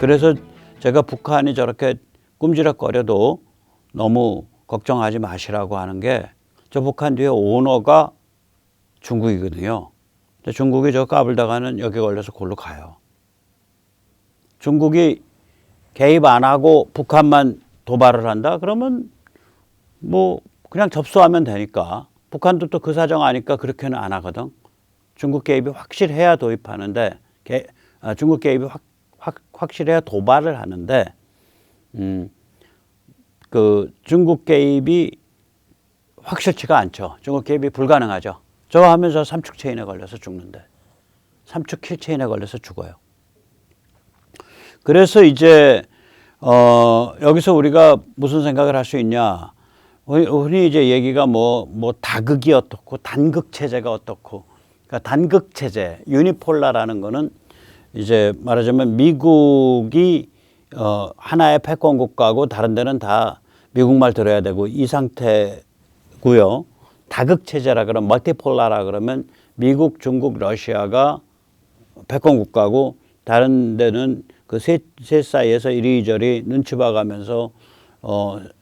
그래서 제가 북한이 저렇게 꿈지럭거려도 너무 걱정하지 마시라고 하는 게, 저 북한 뒤에 오너가 중국이거든요. 근데 중국이 저 까불다가는 여기 걸려서 골로 가요. 중국이 개입 안 하고 북한만 도발을 한다? 그러면 뭐 그냥 접수하면 되니까. 북한도 또 그 사정 아니까 그렇게는 안 하거든. 중국 개입이 확실해야 도입하는데, 중국 개입이 확실해야 도발을 하는데, 그 중국 개입이 확실치가 않죠. 중국 개입이 불가능하죠. 저 하면서 삼축 체인에 걸려서 죽는데, 삼축 킬 체인에 걸려서 죽어요. 그래서 이제 여기서 우리가 무슨 생각을 할 수 있냐? 흔히 이제 얘기가 뭐 다극이 어떻고 단극 체제가 어떻고, 그러니까 단극 체제, 유니폴라라는 거는 이제 말하자면 미국이 하나의 패권 국가고 다른 데는 다 미국 말 들어야 되고 이 상태고요. 다극 체제라 그러면, 멀티폴라라 그러면 미국, 중국, 러시아가 패권 국가고 다른 데는 그 셋 사이에서 이리저리 눈치 봐가면서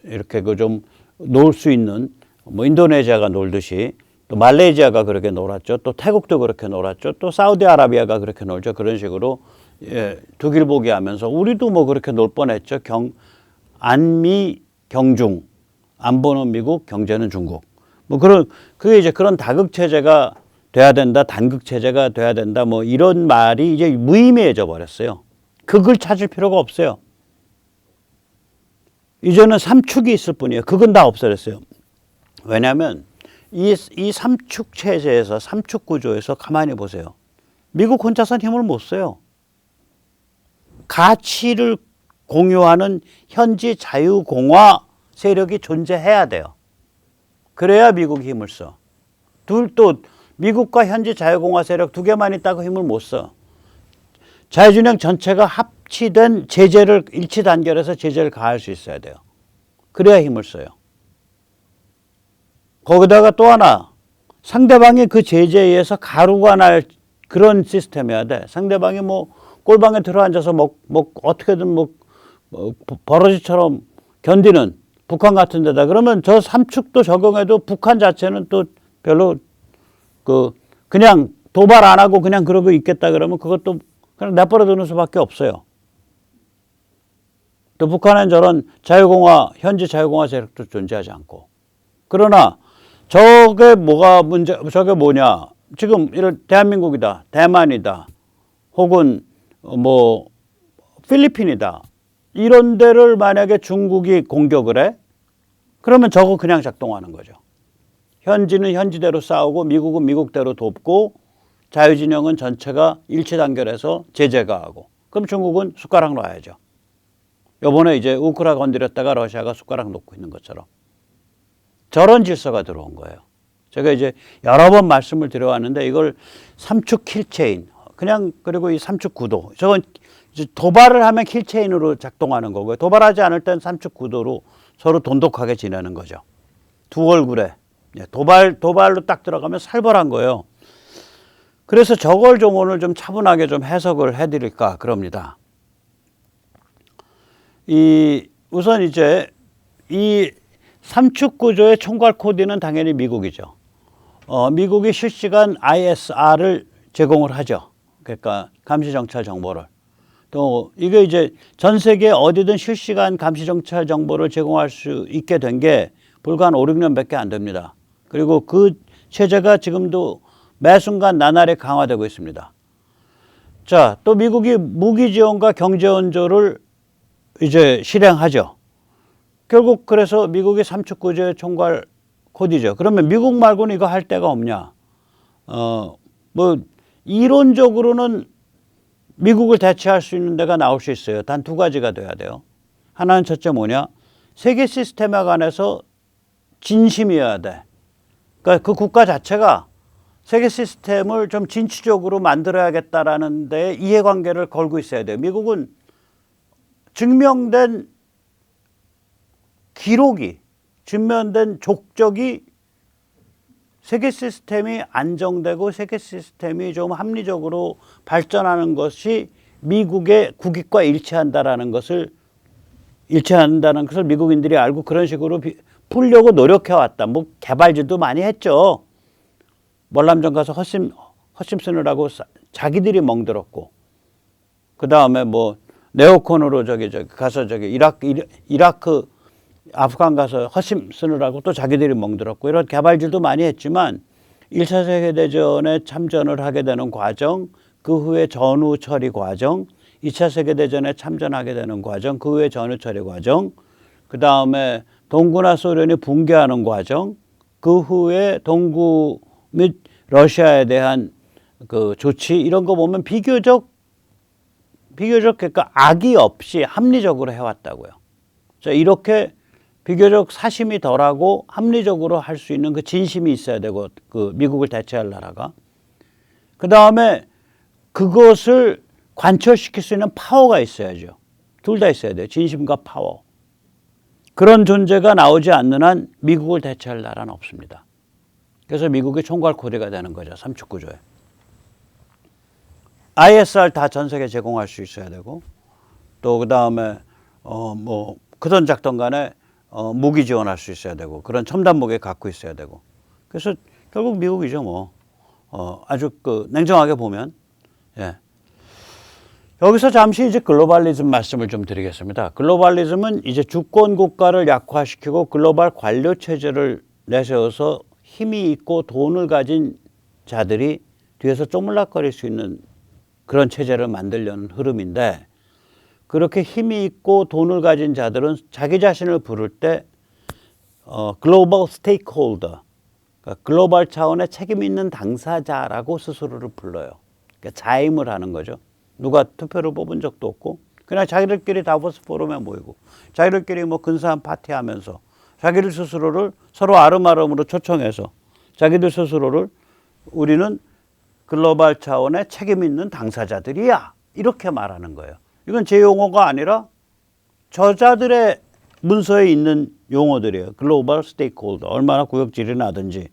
이렇게 그 좀 놀 수 있는, 뭐 인도네시아가 놀듯이, 또 말레이시아가 그렇게 놀았죠. 또 태국도 그렇게 놀았죠. 또 사우디아라비아가 그렇게 놀죠. 그런 식으로 두길보기 하면서 우리도 뭐 그렇게 놀 뻔했죠. 안미 경중, 안보는 미국, 경제는 중국. 뭐 그게 이제 그런 다극 체제가 돼야 된다, 단극 체제가 돼야 된다, 뭐 이런 말이 이제 무의미해져 버렸어요. 극을 찾을 필요가 없어요. 이제는 삼축이 있을 뿐이에요. 극은 다 없어졌어요. 왜냐하면 이 삼축 체제에서, 삼축 구조에서 가만히 보세요. 미국 혼자서는 힘을 못 써요. 가치를 공유하는 현지 자유공화 세력이 존재해야 돼요. 그래야 미국이 힘을 써. 또 미국과 현지 자유공화 세력 두 개만 있다고 힘을 못 써. 자유진영 전체가 합치된 제재를 일치 단결해서 제재를 가할 수 있어야 돼요. 그래야 힘을 써요. 거기다가 또 하나, 상대방이 그 제재에 의해서 가루가 날 그런 시스템이어야 돼. 상대방이 뭐 꼴방에 들어앉아서 어떻게든 버러지처럼 견디는 북한 같은 데다 그러면 저 삼축도 적용해도 북한 자체는 또 별로 그냥 도발 안 하고 그냥 그러고 있겠다 그러면 그것도 그냥 내버려 두는 수밖에 없어요. 또 북한은 저런 현지 자유공화 세력도 존재하지 않고. 그러나 저게 뭐냐. 지금 이런 대한민국이다, 대만이다, 혹은 뭐 필리핀이다. 이런 데를 만약에 중국이 공격을 해? 그러면 저거 그냥 작동하는 거죠. 현지는 현지대로 싸우고 미국은 미국대로 돕고 자유진영은 전체가 일치 단결해서 제재 가하고. 그럼 중국은 숟가락 놔야죠. 요번에 이제 우크라 건드렸다가 러시아가 숟가락 놓고 있는 것처럼. 저런 질서가 들어온 거예요. 제가 이제 여러 번 말씀을 드려왔는데 이걸 삼축 킬체인, 그냥 그리고 이 삼축 구도. 저건 이제 도발을 하면 킬체인으로 작동하는 거고요. 도발하지 않을 땐 삼축 구도로 서로 돈독하게 지내는 거죠. 두 얼굴에. 도발로 딱 들어가면 살벌한 거예요. 그래서 저걸 좀 오늘 좀 차분하게 좀 해석을 해드릴까 그럽니다. 우선 이제 이 삼축 구조의 총괄 코디는 당연히 미국이죠. 미국이 실시간 ISR을 제공을 하죠. 그러니까 감시 정찰 정보를. 또 이게 이제 전 세계 어디든 실시간 감시 정찰 정보를 제공할 수 있게 된 게 불과 한 5, 6년밖에 안 됩니다. 그리고 그 체제가 지금도 매 순간 나날이 강화되고 있습니다. 자, 또 미국이 무기 지원과 경제援조를 이제 실행하죠. 결국 그래서 미국이 삼축 구조의 총괄 코디죠. 그러면 미국 말고는 이거 할 데가 없냐? 뭐 이론적으로는 미국을 대체할 수 있는 데가 나올 수 있어요. 단 두 가지가 돼야 돼요. 하나는 첫째 뭐냐? 세계 시스템에 관해서 진심이어야 돼. 그러니까 그 국가 자체가 세계 시스템을 좀 진취적으로 만들어야겠다라는 데 이해관계를 걸고 있어야 돼요. 미국은 증명된 기록이, 증명된 족적이 세계 시스템이 안정되고 세계 시스템이 좀 합리적으로 발전하는 것이 미국의 국익과 일치한다는 것을 미국인들이 알고 그런 식으로 풀려고 노력해 왔다. 뭐 개발질도 많이 했죠. 월남전 가서 허심 쓰느라고 자기들이 멍들었고, 그 다음에 뭐 네오콘으로 가서 이라크 아프간 가서 허심 쓰느라고 또 자기들이 멍들었고, 이런 개발질도 많이 했지만 1차 세계대전에 참전을 하게 되는 과정, 그 후에 전후 처리 과정, 2차 세계대전에 참전하게 되는 과정, 그 후에 전후 처리 과정, 그 다음에 동구나 소련이 붕괴하는 과정, 그 후에 동구 및 러시아에 대한 그 조치, 이런 거 보면 비교적 그러니까 악의 없이 합리적으로 해왔다고요. 자, 이렇게 비교적 사심이 덜하고 합리적으로 할 수 있는 그 진심이 있어야 되고, 그 미국을 대체할 나라가. 그 다음에 그것을 관철시킬 수 있는 파워가 있어야죠. 둘 다 있어야 돼요. 진심과 파워. 그런 존재가 나오지 않는 한 미국을 대체할 나라는 없습니다. 그래서 미국이 총괄 코디가 되는 거죠. 삼축구조에. ISR 다 전 세계 제공할 수 있어야 되고, 또 그 다음에 뭐 크던 작던 간에 무기 지원할 수 있어야 되고, 그런 첨단 무기 갖고 있어야 되고. 그래서 결국 미국이죠, 뭐. 아주 그 냉정하게 보면. 예. 여기서 잠시 이제 글로벌리즘 말씀을 좀 드리겠습니다. 글로벌리즘은 이제 주권 국가를 약화시키고 글로벌 관료 체제를 내세워서 힘이 있고 돈을 가진 자들이 뒤에서 쪼물락거릴 수 있는 그런 체제를 만들려는 흐름인데, 그렇게 힘이 있고 돈을 가진 자들은 자기 자신을 부를 때 글로벌 스테이크홀더, 그러니까 글로벌 차원의 책임 있는 당사자라고 스스로를 불러요. 그러니까 자임을 하는 거죠. 누가 투표를 뽑은 적도 없고 그냥 자기들끼리 다보스 포럼에 모이고 자기들끼리 뭐 근사한 파티하면서 자기들 스스로를 서로 아름아름으로 초청해서 자기들 스스로를 우리는 글로벌 차원의 책임 있는 당사자들이야, 이렇게 말하는 거예요. 이건 제 용어가 아니라 저자들의 문서에 있는 용어들이에요. 글로벌 스테이크홀더. 얼마나 구역질이 나든지.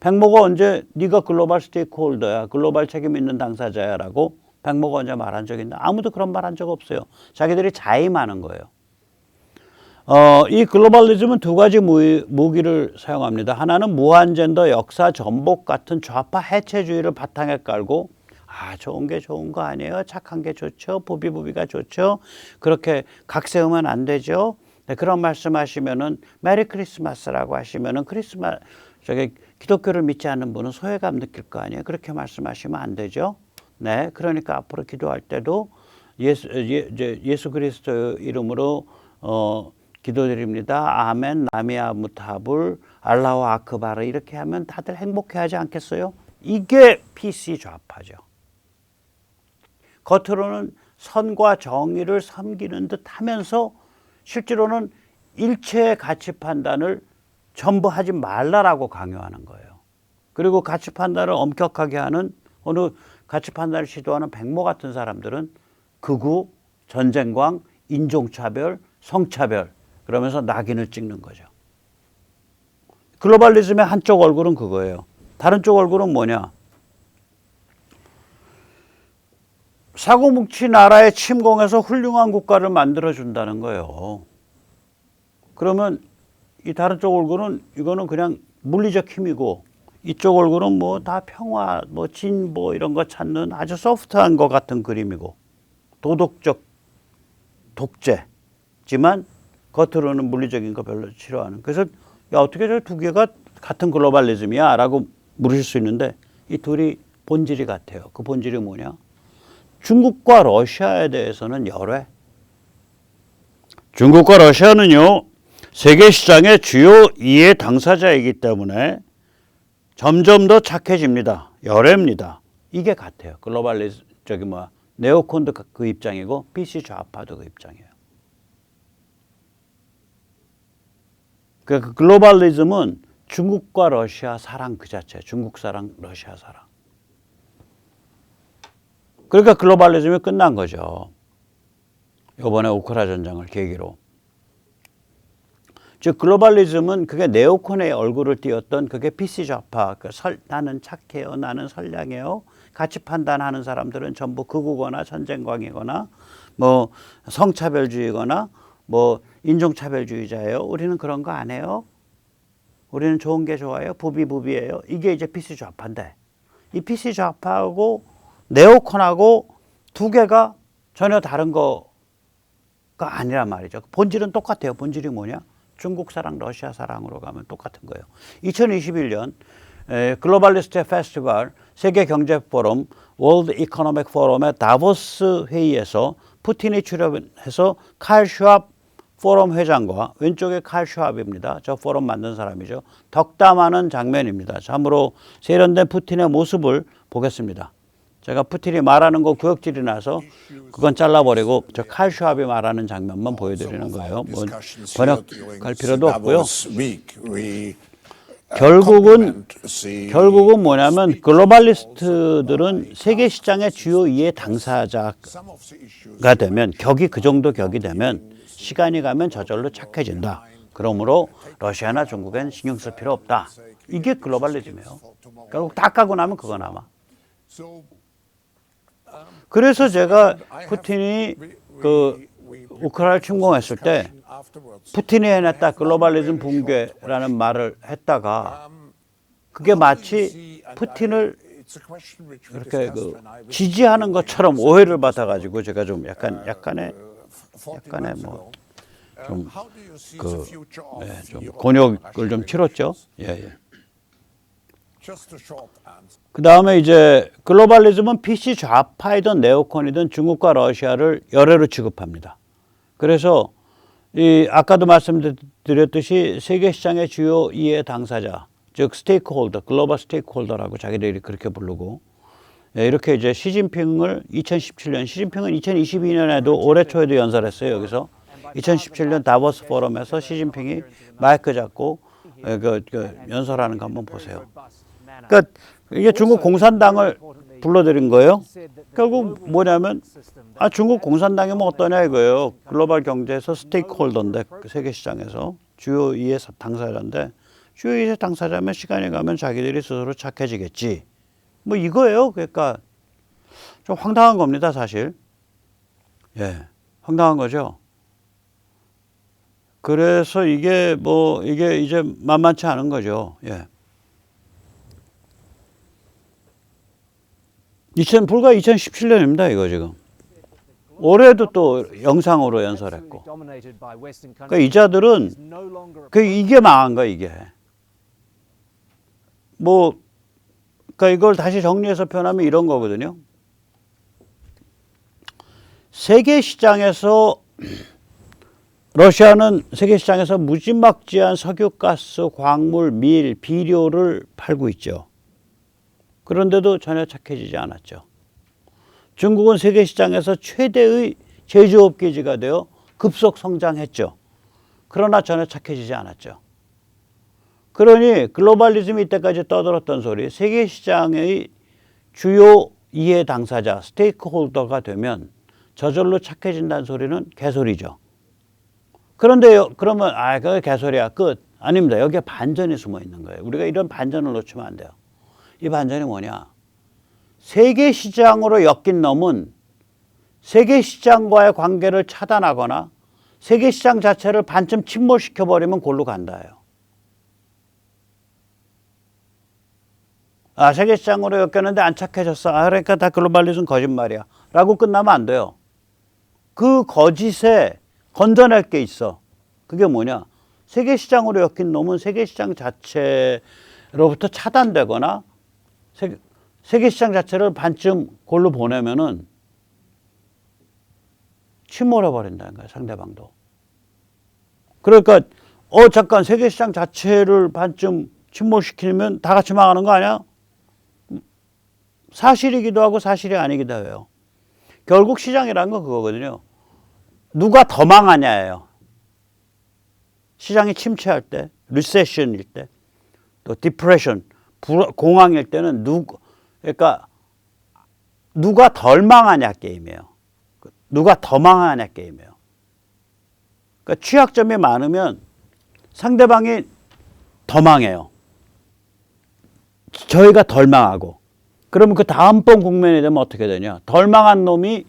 백모가 언제 네가 글로벌 스테이크홀더야, 글로벌 책임 있는 당사자야 라고 백모가 언제 말한 적 있나? 아무도 그런 말 한 적 없어요. 자기들이 자임하는 거예요. 이 글로벌리즘은 두 가지 무기를 사용합니다. 하나는 무한젠더 역사 전복 같은 좌파 해체주의를 바탕에 깔고, 좋은 게 좋은 거 아니에요? 착한 게 좋죠? 부비부비가 좋죠? 그렇게 각 세우면 안 되죠? 네, 그런 말씀하시면은 메리 크리스마스라고 하시면은 기독교를 믿지 않는 분은 소외감 느낄 거 아니에요? 그렇게 말씀하시면 안 되죠? 네, 그러니까 앞으로 기도할 때도 예수 그리스도 이름으로 기도드립니다. 아멘, 나미아 무타불, 알라후 아크바르, 이렇게 하면 다들 행복해하지 않겠어요? 이게 PC 좌파죠. 겉으로는 선과 정의를 섬기는 듯 하면서 실제로는 일체의 가치 판단을 전부 하지 말라라고 강요하는 거예요. 그리고 가치 판단을 엄격하게 하는, 어느 가치 판단을 시도하는 백모 같은 사람들은 극우, 전쟁광, 인종차별, 성차별, 그러면서 낙인을 찍는 거죠. 글로벌리즘의 한쪽 얼굴은 그거예요. 다른 쪽 얼굴은 뭐냐? 사고뭉치 나라에 침공해서 훌륭한 국가를 만들어준다는 거예요. 그러면 이 다른 쪽 얼굴은, 이거는 그냥 물리적 힘이고, 이쪽 얼굴은 뭐 다 평화, 뭐 진보 이런 거 찾는 아주 소프트한 것 같은 그림이고, 도덕적 독재지만 겉으로는 물리적인 거 별로 싫어하는. 그래서 야, 어떻게 저 두 개가 같은 글로벌리즘이야? 라고 물으실 수 있는데, 이 둘이 본질이 같아요. 그 본질이 뭐냐? 중국과 러시아에 대해서는 열애. 중국과 러시아는요, 세계 시장의 주요 2의 당사자이기 때문에 점점 더 착해집니다. 열애입니다. 이게 같아요. 네오콘도 그 입장이고 PC 좌파도 그 입장이에요. 그 글로벌리즘은 중국과 러시아 사랑 그 자체. 중국 사랑, 러시아 사랑. 그러니까 글로벌리즘이 끝난 거죠. 이번에 우크라이나 전쟁을 계기로. 즉 글로벌리즘은 그게 네오콘의 얼굴을 띄었던 그게 PC 좌파. 나는 착해요, 나는 선량해요, 가치 판단하는 사람들은 전부 극우거나 전쟁광이거나 뭐 성차별주의거나 뭐 인종차별주의자예요. 우리는 그런 거 안 해요. 우리는 좋은 게 좋아요. 부비부비예요. 이게 이제 PC 좌파인데 이 PC 좌파하고 네오콘하고 두 개가 전혀 다른 거가 아니란 말이죠. 본질은 똑같아요. 본질이 뭐냐? 중국 사랑, 러시아 사랑으로 가면 똑같은 거예요. 2021년 글로벌리스트 페스티벌 세계 경제 포럼 월드 이코노믹 포럼의 다보스 회의에서 푸틴이 출연해서 칼 슈왑 포럼 회장과 왼쪽에 칼 슈왑입니다. 저 포럼 만든 사람이죠. 덕담하는 장면입니다. 참으로 세련된 푸틴의 모습을 보겠습니다. 제가 푸틴이 말하는 거 구역질이 나서 그건 잘라버리고 저 칼 슈왑이 말하는 장면만 보여드리는 거예요. 뭐 번역할 필요도 없고요. 결국은 뭐냐면 글로벌리스트들은 세계 시장의 주요 이해 당사자가 되면 격이 그 정도 격이 되면 시간이 가면 저절로 착해진다. 그러므로 러시아나 중국엔 신경 쓸 필요 없다. 이게 글로벌리즘이에요. 결국 다 까고 나면 그거 남아. 그래서 제가 푸틴이 그 우크라이나를 침공했을 때 푸틴이 해냈다 글로벌리즘 붕괴라는 말을 했다가 그게 마치 푸틴을 이렇게 그 지지하는 것처럼 오해를 받아가지고 제가 좀 약간의 뭐 좀 좀 곤욕을 좀 치렀죠. 예. 그 다음에 이제 글로벌리즘은 PC 좌파이든 네오콘이든 중국과 러시아를 열애로 취급합니다. 그래서 이 아까도 말씀드렸듯이 세계 시장의 주요 이해 당사자, 즉 스테이크홀더, 글로벌 스테이크홀더라고 자기들이 그렇게 부르고 이렇게 이제 시진핑은 2022년에도 올해 초에도 연설했어요. 여기서 2017년 다보스 포럼에서 시진핑이 마이크 잡고 연설하는 거 한번 보세요. 그러니까 이게 중국 공산당을 불러들인 거예요. 결국 뭐냐면 중국 공산당이 뭐 어떠냐 이거예요. 글로벌 경제에서 스테이크홀더인데 세계 시장에서 주요 이해 당사자인데 주요 이해 당사자면 시간이 가면 자기들이 스스로 착해지겠지. 뭐 이거예요. 그러니까 좀 황당한 겁니다, 사실. 예, 황당한 거죠. 그래서 이게 이제 만만치 않은 거죠. 예. 불과 2017년입니다, 이거 지금. 올해도 또 영상으로 연설했고. 그러니까 이 자들은 이게 망한 거야, 이게. 그러니까 이걸 다시 정리해서 표현하면 이런 거거든요. 세계 시장에서 러시아는 세계 시장에서 무지막지한 석유가스, 광물, 밀, 비료를 팔고 있죠. 그런데도 전혀 착해지지 않았죠. 중국은 세계 시장에서 최대의 제조업 기지가 되어 급속 성장했죠. 그러나 전혀 착해지지 않았죠. 그러니 글로벌리즘이 이때까지 떠들었던 소리, 세계 시장의 주요 이해 당사자, 스테이크홀더가 되면 저절로 착해진다는 소리는 개소리죠. 그런데 그러면 그게 개소리야 끝. 아닙니다. 여기에 반전이 숨어 있는 거예요. 우리가 이런 반전을 놓치면 안 돼요. 이 반전이 뭐냐? 세계 시장으로 엮인 놈은 세계 시장과의 관계를 차단하거나 세계 시장 자체를 반쯤 침몰시켜버리면 골로 간다예요. 세계 시장으로 엮였는데 안 착해졌어. 그러니까 다 글로벌리즘 거짓말이야. 라고 끝나면 안 돼요. 그 거짓에 건져낼 게 있어. 그게 뭐냐? 세계 시장으로 엮인 놈은 세계 시장 자체로부터 차단되거나 세계 시장 자체를 반쯤 골로 보내면은 침몰해 버린다는 거예요, 상대방도. 그러니까 잠깐 세계 시장 자체를 반쯤 침몰시키면 다 같이 망하는 거 아니야? 사실이기도 하고 사실이 아니기도 해요. 결국 시장이라는 건 그거거든요. 누가 더 망하냐예요. 시장이 침체할 때, 리세션일 때, 또 디프레션, 공황일 때는 그러니까 누가 덜 망하냐 게임이에요. 누가 더 망하냐 게임이에요. 그러니까 취약점이 많으면 상대방이 더 망해요. 저희가 덜 망하고. 그러면 그 다음번 국면이 되면 어떻게 되냐? 덜 망한 놈이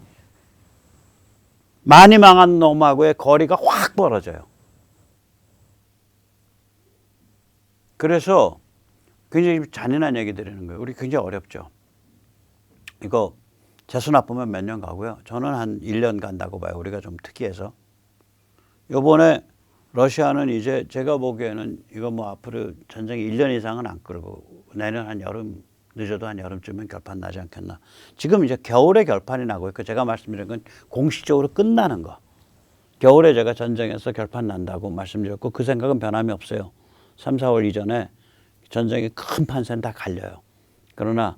많이 망한 놈하고의 거리가 확 벌어져요. 그래서 굉장히 잔인한 얘기 드리는 거예요. 우리 굉장히 어렵죠. 이거 재수 나쁘면 몇 년 가고요. 저는 한 1년 간다고 봐요. 우리가 좀 특이해서. 요번에 러시아는 이제 제가 보기에는 이거 뭐 앞으로 전쟁이 1년 이상은 안 끌고 내년 한 여름, 늦어도 한 여름쯤엔 결판 나지 않겠나. 지금 이제 겨울에 결판이 나고 있고 제가 말씀드린 건 공식적으로 끝나는 거. 겨울에 제가 전쟁에서 결판 난다고 말씀드렸고 그 생각은 변함이 없어요. 3, 4월 이전에 전쟁의 큰 판세는 다 갈려요. 그러나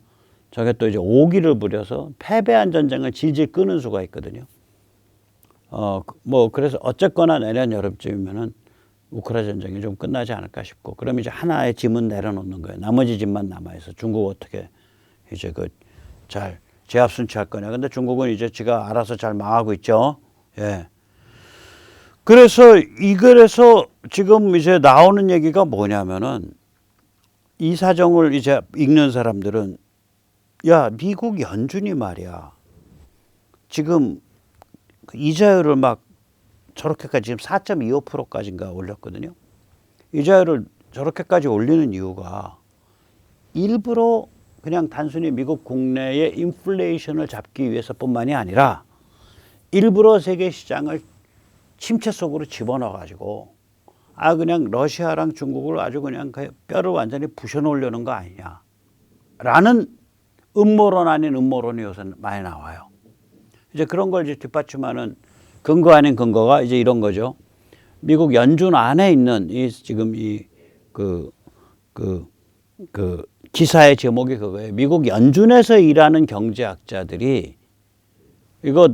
저게 또 이제 오기를 부려서 패배한 전쟁을 질질 끄는 수가 있거든요. 뭐 그래서 어쨌거나 내년 여름쯤이면은 우크라이나 전쟁이 좀 끝나지 않을까 싶고, 그럼 이제 하나의 짐은 내려놓는 거예요. 나머지 짐만 남아있어. 중국 어떻게 이제 그 잘 제압 순치할 거냐. 근데 중국은 이제 지가 알아서 잘 망하고 있죠. 예. 그래서 이글에서 지금 이제 나오는 얘기가 뭐냐면은 이 사정을 이제 읽는 사람들은 야, 미국 연준이 말이야. 지금 이자율을 막 저렇게까지 지금 4.25%까지인가 올렸거든요. 이자율을 저렇게까지 올리는 이유가 일부러 그냥 단순히 미국 국내의 인플레이션을 잡기 위해서뿐만이 아니라 일부러 세계 시장을 침체 속으로 집어넣어 가지고 그냥 러시아랑 중국을 아주 그냥 뼈를 완전히 부셔놓으려는 거 아니냐라는 음모론 아닌 음모론이 요새 많이 나와요. 이제 그런 걸 이제 뒷받침하는 근거 아닌 근거가 이제 이런 거죠. 미국 연준 안에 있는 이 지금 그 기사의 제목이 그거예요. 미국 연준에서 일하는 경제학자들이 이거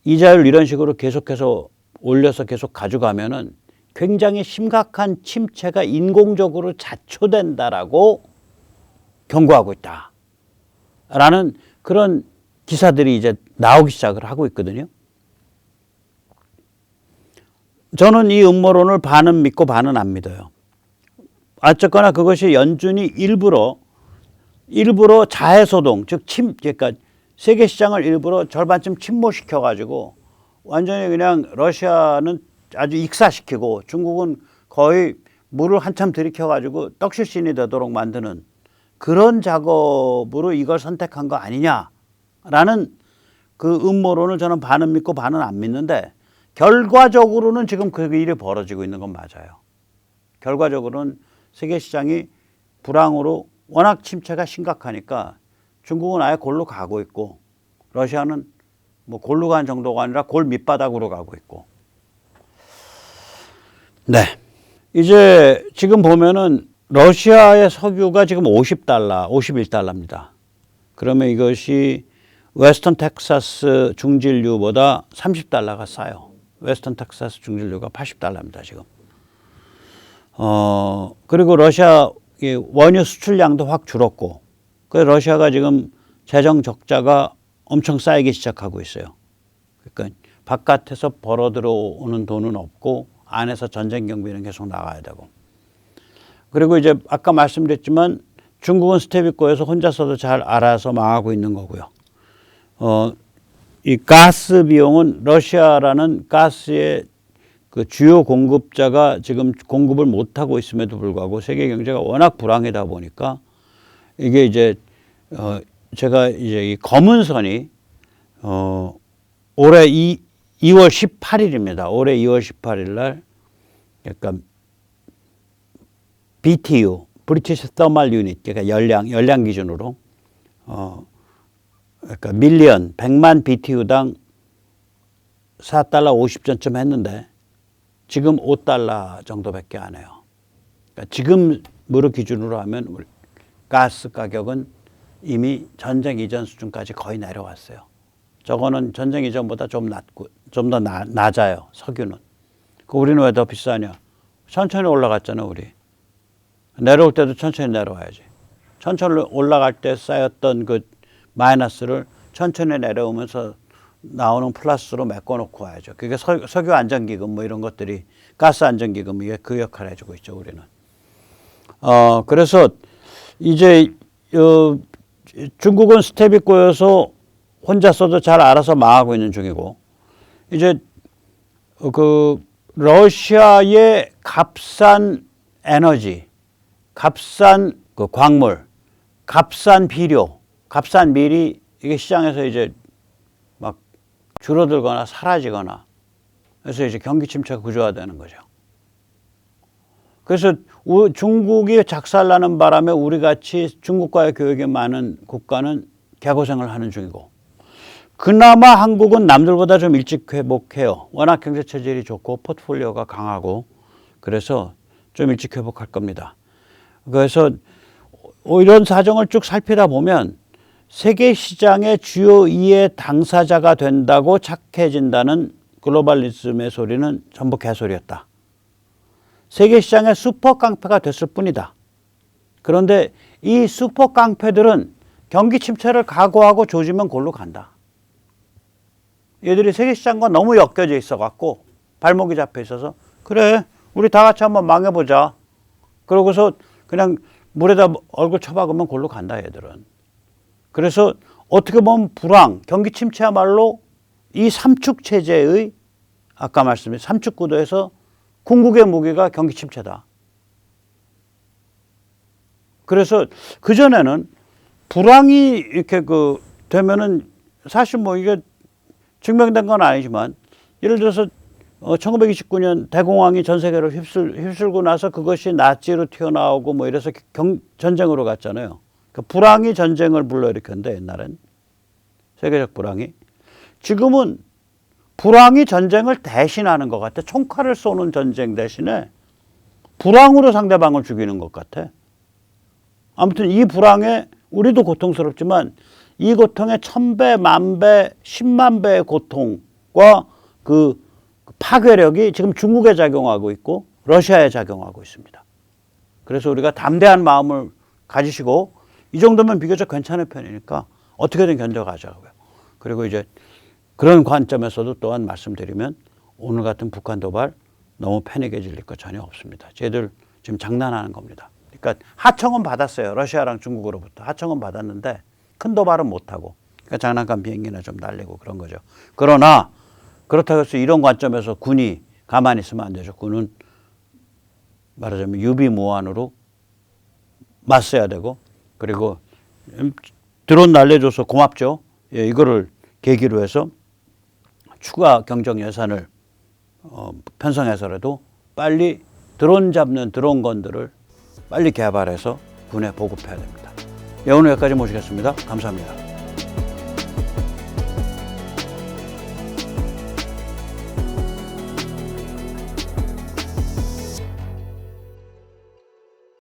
이자율 이런 식으로 계속해서 올려서 계속 가져가면은 굉장히 심각한 침체가 인공적으로 자초된다라고 경고하고 있다라는 그런 기사들이 이제 나오기 시작을 하고 있거든요. 저는 이 음모론을 반은 믿고 반은 안 믿어요. 어쨌거나 그것이 연준이 일부러 자해소동, 즉 그러니까 세계 시장을 일부러 절반쯤 침몰시켜 가지고 완전히 그냥 러시아는 아주 익사시키고 중국은 거의 물을 한참 들이켜 가지고 떡실신이 되도록 만드는 그런 작업으로 이걸 선택한 거 아니냐라는 그 음모론을 저는 반은 믿고 반은 안 믿는데, 결과적으로는 지금 그 일이 벌어지고 있는 건 맞아요. 결과적으로는 세계 시장이 불황으로 워낙 침체가 심각하니까 중국은 아예 골로 가고 있고 러시아는 뭐 골로 간 정도가 아니라 골 밑바닥으로 가고 있고. 네. 이제 지금 보면은 러시아의 석유가 지금 50달러, 51달러입니다. 그러면 이것이 웨스턴 텍사스 중진류보다 30달러가 싸요. 웨스턴 텍사스 중진류가 80달러입니다, 지금. 그리고 러시아 원유 수출량도 확 줄었고, 그래서 러시아가 지금 재정 적자가 엄청 쌓이기 시작하고 있어요. 그러니까 바깥에서 벌어 들어오는 돈은 없고 안에서 전쟁 경비는 계속 나가야 되고. 그리고 이제 아까 말씀드렸지만 중국은 스텝 있고에서 혼자서도 잘 알아서 망하고 있는 거고요. 이 가스 비용은 러시아라는 가스의 그 주요 공급자가 지금 공급을 못하고 있음에도 불구하고 세계 경제가 워낙 불황이다 보니까 이게 이제 제가 이제 이 검은 선이 올해 2월 18일입니다. 올해 2월 18일 날 약간 BTU, British Thermal Unit, 그러니까 열량 기준으로 그러니까 밀리언 100만 BTU당 4달러 50전쯤 했는데 지금 5달러 정도밖에 안 해요. 그러니까 지금으로 기준으로 하면 가스 가격은 이미 전쟁 이전 수준까지 거의 내려왔어요. 저거는 전쟁 이전보다 좀 낮고 좀 더 낮아요. 석유는. 우리는 왜 더 비싸냐? 천천히 올라갔잖아, 우리. 내려올 때도 천천히 내려와야지. 천천히 올라갈 때 쌓였던 그 마이너스를 천천히 내려오면서 나오는 플러스로 메꿔놓고 와야죠. 그게 석유 안전기금 뭐 이런 것들이, 가스 안전기금 이게 그 역할을 해주고 있죠, 우리는. 그래서 이제 중국은 스텝이 꼬여서 혼자서도 잘 알아서 망하고 있는 중이고, 이제 그 러시아의 값싼 에너지, 값싼 그 광물, 값싼 비료, 값싼 밀이 이게 시장에서 이제 막 줄어들거나 사라지거나, 그래서 이제 경기 침체가 구조화되는 거죠. 그래서 중국이 작살나는 바람에 우리같이 중국과의 교역이 많은 국가는 개고생을 하는 중이고, 그나마 한국은 남들보다 좀 일찍 회복해요. 워낙 경제 체질이 좋고 포트폴리오가 강하고, 그래서 좀 일찍 회복할 겁니다. 그래서 이런 사정을 쭉 살피다 보면 세계 시장의 주요 2의 당사자가 된다고 착해진다는 글로벌리즘의 소리는 전부 개소리였다. 세계 시장의 슈퍼 깡패가 됐을 뿐이다. 그런데 이 슈퍼 깡패들은 경기 침체를 각오하고 조지면 골로 간다. 얘들이 세계 시장과 너무 엮여져 있어 갖고 발목이 잡혀 있어서, 그래 우리 다 같이 한번 망해보자. 그러고서 그냥 물에다 얼굴 쳐박으면 골로 간다 얘들은. 그래서 어떻게 보면 불황, 경기 침체야말로 이 삼축 체제의 아까 말씀드린 삼축 구도에서 궁극의 무기가 경기 침체다. 그래서 그전에는 불황이 이렇게 되면은 사실 뭐 이게 증명된 건 아니지만, 예를 들어서 1929년 대공황이 전 세계를 휩쓸고 나서 그것이 나치로 튀어나오고 뭐 이래서 전쟁으로 갔잖아요. 그러니까 불황이 전쟁을 불러일으켰는데 옛날엔 세계적 불황이. 지금은 불황이 전쟁을 대신하는 것 같아. 총칼을 쏘는 전쟁 대신에 불황으로 상대방을 죽이는 것 같아. 아무튼 이 불황에 우리도 고통스럽지만 이 고통의 1000배, 10,000배, 10만 배의 고통과 그 파괴력이 지금 중국에 작용하고 있고 러시아에 작용하고 있습니다. 그래서 우리가 담대한 마음을 가지시고 이 정도면 비교적 괜찮은 편이니까 어떻게든 견뎌가자고요. 그리고 이제 그런 관점에서도 또한 말씀드리면 오늘 같은 북한 도발 너무 패닉에 질릴 거 전혀 없습니다. 쟤들 지금 장난하는 겁니다. 그러니까 하청은 받았어요. 러시아랑 중국으로부터 하청은 받았는데 큰 도발은 못하고, 그러니까 장난감 비행기나 좀 날리고 그런 거죠. 그러나 그렇다고 해서 이런 관점에서 군이 가만히 있으면 안 되죠. 군은 말하자면 유비무환으로 맞서야 되고, 그리고 드론 날려줘서 고맙죠. 예, 이거를 계기로 해서 추가 경정 예산을 편성해서라도 빨리 드론 잡는 드론건들을 빨리 개발해서 군에 보급해야 됩니다. 예, 오늘 여기까지 모시겠습니다. 감사합니다.